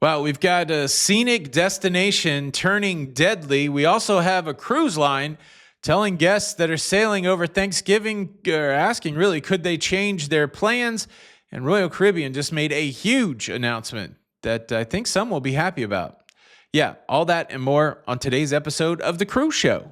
Well, we've got a scenic destination turning deadly. We also have a cruise line telling guests that are sailing over Thanksgiving, or asking really, could they change their plans? And Royal Caribbean just made a huge announcement that I think some will be happy about. Yeah, all that and more on today's episode of The Cruise Show.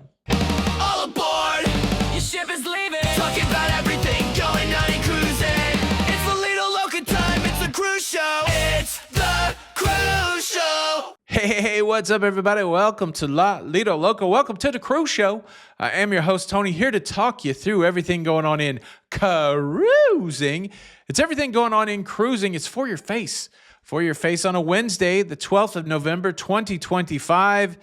All aboard! Your ship is leaving. Talking about everything going on in cruising. It's the Lido Loca time. It's the cruise show. It's the cruise show. Hey, what's up, everybody? Welcome to Lido Loca. Welcome to The Cruise Show. I am your host, Tony, here to talk you through everything going on in cruising. It's everything going on in cruising. It's for your face. For your face on a Wednesday, the 12th of November, 2025.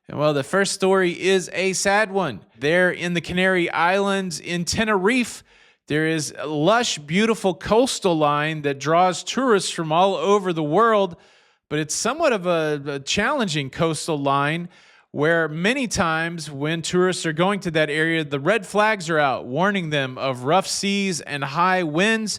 And well, the first story is a sad one. There in the Canary Islands in Tenerife, there is a lush, beautiful coastal line that draws tourists from all over the world, but it's somewhat of a challenging coastal line where many times when tourists are going to that area, the red flags are out, warning them of rough seas and high winds.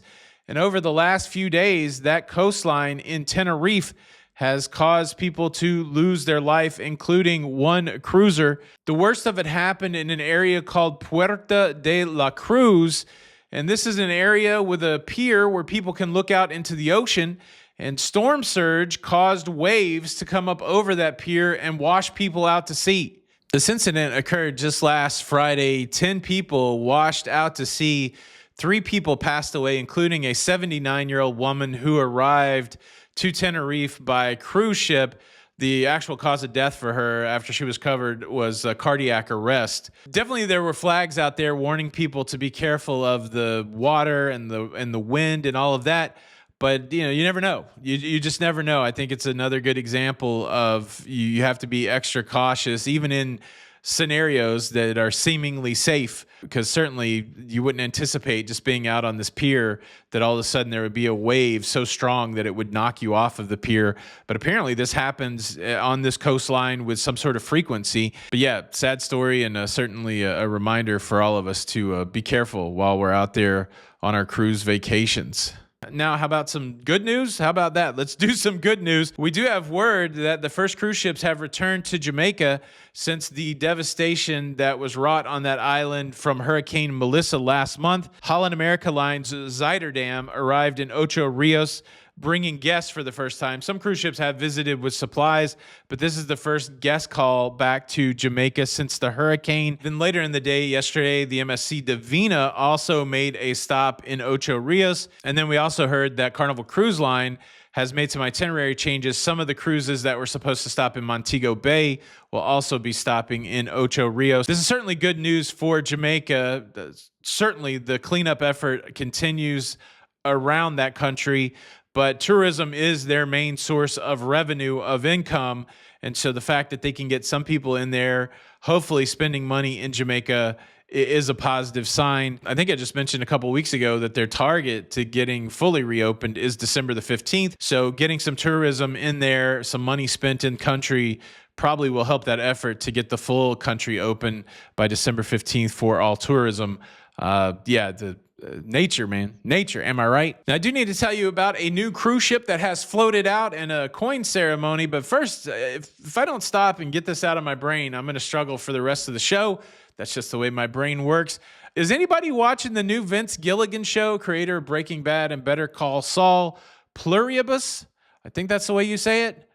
And over the last few days, that coastline in Tenerife has caused people to lose their life, including one cruiser. The worst of it happened in an area called Puerta de la Cruz. And this is an area with a pier where people can look out into the ocean. And storm surge caused waves to come up over that pier and wash people out to sea. This incident occurred just last Friday. 10 people washed out to sea. 3 people passed away, including a 79-year-old woman who arrived to Tenerife by cruise ship. The actual cause of death for her after she was covered was a cardiac arrest. Definitely there were flags out there warning people to be careful of the water and the wind and all of that. But, you never know. You just never know. I think it's another good example of you have to be extra cautious, even in scenarios that are seemingly safe, because certainly you wouldn't anticipate just being out on this pier that all of a sudden there would be a wave so strong that it would knock you off of the pier. But apparently this happens on this coastline with some sort of frequency. But yeah, sad story, and certainly a reminder for all of us to be careful while we're out there on our cruise vacations. Now, how about some good news? How about that? Let's do some good news. We do have word that the first cruise ships have returned to Jamaica since the devastation that was wrought on that island from Hurricane Melissa last month. Holland America Line's Zuiderdam arrived in Ocho Rios, bringing guests for the first time. Some cruise ships have visited with supplies, but this is the first guest call back to Jamaica since the hurricane. Then later in the day, yesterday, the MSC Divina also made a stop in Ocho Rios. And then we also heard that Carnival Cruise Line has made some itinerary changes. Some of the cruises that were supposed to stop in Montego Bay will also be stopping in Ocho Rios. This is certainly good news for Jamaica. Certainly the cleanup effort continues around that country, but tourism is their main source of revenue, of income. And so the fact that they can get some people in there, hopefully spending money in Jamaica, is a positive sign. I think I just mentioned a couple of weeks ago that their target to getting fully reopened is December the 15th. So getting some tourism in there, some money spent in country, probably will help that effort to get the full country open by December 15th for all tourism. Nature, man. Nature, am I right? Now, I do need to tell you about a new cruise ship that has floated out and a coin ceremony. But first, if I don't stop and get this out of my brain, I'm going to struggle for the rest of the show. That's just the way my brain works. Is anybody watching the new Vince Gilligan show, creator of Breaking Bad and Better Call Saul, Pluribus? I think that's the way you say it.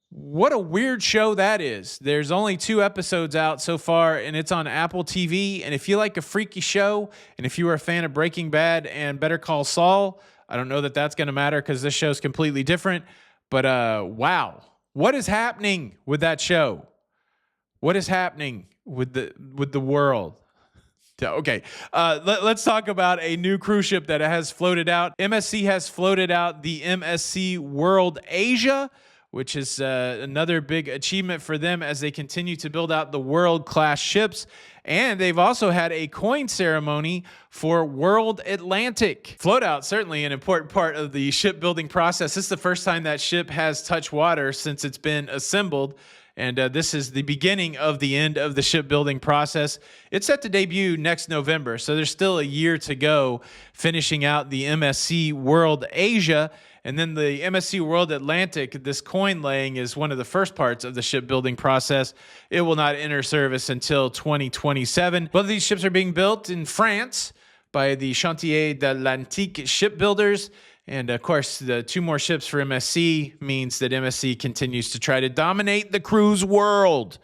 What a weird show that is. There's only 2 episodes out so far, and it's on Apple TV. And if you like a freaky show, and if you are a fan of Breaking Bad and Better Call Saul, I don't know that that's going to matter because this show is completely different. But wow, what is happening with that show? What is happening with the world? Okay, let's talk about a new cruise ship that has floated out. MSC has floated out the MSC World Asia, which is another big achievement for them as they continue to build out the world-class ships. And they've also had a coin ceremony for World Atlantic. Float out, certainly an important part of the shipbuilding process. This is the first time that ship has touched water since it's been assembled. And this is the beginning of the end of the shipbuilding process. It's set to debut next November, so there's still a year to go, finishing out the MSC World Asia. And then the MSC World Atlantic, this coin laying is one of the first parts of the shipbuilding process. It will not enter service until 2027. Both of these ships are being built in France by the Chantier de l'Atlantique shipbuilders. And of course, the 2 more ships for MSC means that MSC continues to try to dominate the cruise world.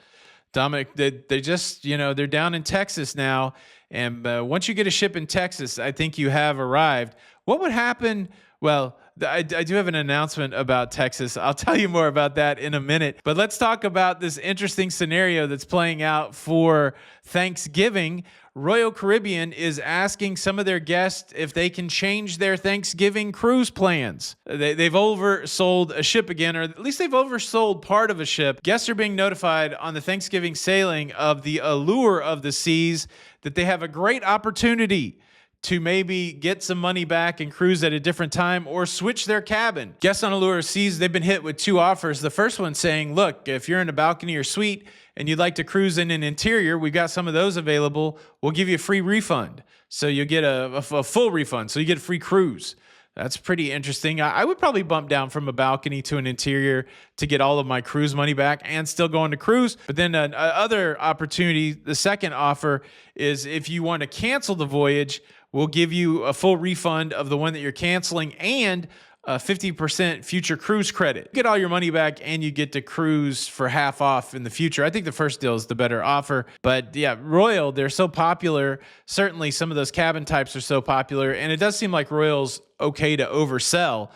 They just, they're down in Texas now. And once you get a ship in Texas, I think you have arrived. What would happen? Well, I do have an announcement about Texas. I'll tell you more about that in a minute. But let's talk about this interesting scenario that's playing out for Thanksgiving. Royal Caribbean is asking some of their guests if they can change their Thanksgiving cruise plans. They've oversold a ship again, or at least they've oversold part of a ship. Guests are being notified on the Thanksgiving sailing of the Allure of the Seas that they have a great opportunity to maybe get some money back and cruise at a different time or switch their cabin. Guests on Allure of Seas, they've been hit with 2 offers. The first one saying, look, if you're in a balcony or suite and you'd like to cruise in an interior, we've got some of those available. We'll give you a free refund. So you'll get a full refund. So you get a free cruise. That's pretty interesting. I would probably bump down from a balcony to an interior to get all of my cruise money back and still go on to cruise. But then other opportunity, the second offer is if you want to cancel the voyage, we'll give you a full refund of the one that you're canceling and a 50% future cruise credit. You get all your money back and you get to cruise for half off in the future. I think the first deal is the better offer. But yeah, Royal, they're so popular. Certainly some of those cabin types are so popular. And it does seem like Royal's okay to oversell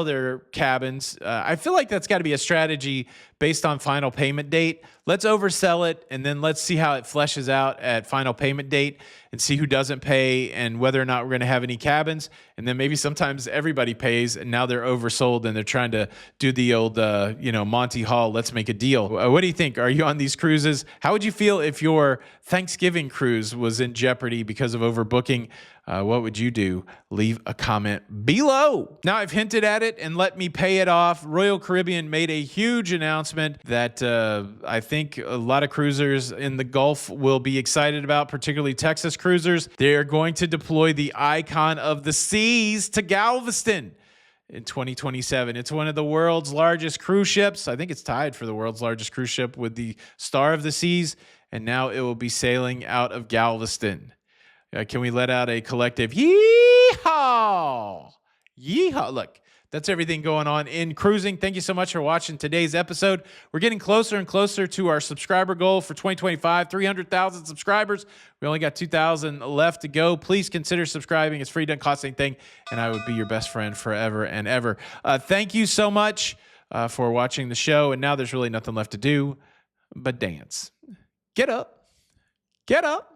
their cabins. I feel like that's got to be a strategy based on final payment date. Let's oversell it, and then let's see how it fleshes out at final payment date and see who doesn't pay and whether or not we're going to have any cabins. And then maybe sometimes everybody pays, and now they're oversold, and they're trying to do the old, Monty Hall, let's make a deal. What do you think? Are you on these cruises? How would you feel if your Thanksgiving cruise was in jeopardy because of overbooking? What would you do? Leave a comment below. Now, I've hinted at it, and let me pay it off. Royal Caribbean made a huge announcement that I think a lot of cruisers in the Gulf will be excited about, particularly Texas cruisers. They're going to deploy the Icon of the Seas to Galveston in 2027. It's one of the world's largest cruise ships. I think it's tied for the world's largest cruise ship with the Star of the Seas, and now it will be sailing out of Galveston. Can we let out a collective yeehaw? Yeehaw. Look, that's everything going on in cruising. Thank you so much for watching today's episode. We're getting closer and closer to our subscriber goal for 2025, 300,000 subscribers. We only got 2,000 left to go. Please consider subscribing. It's free, doesn't cost anything, and I would be your best friend forever and ever. Thank you so much for watching the show, and now there's really nothing left to do but dance. Get up. Get up.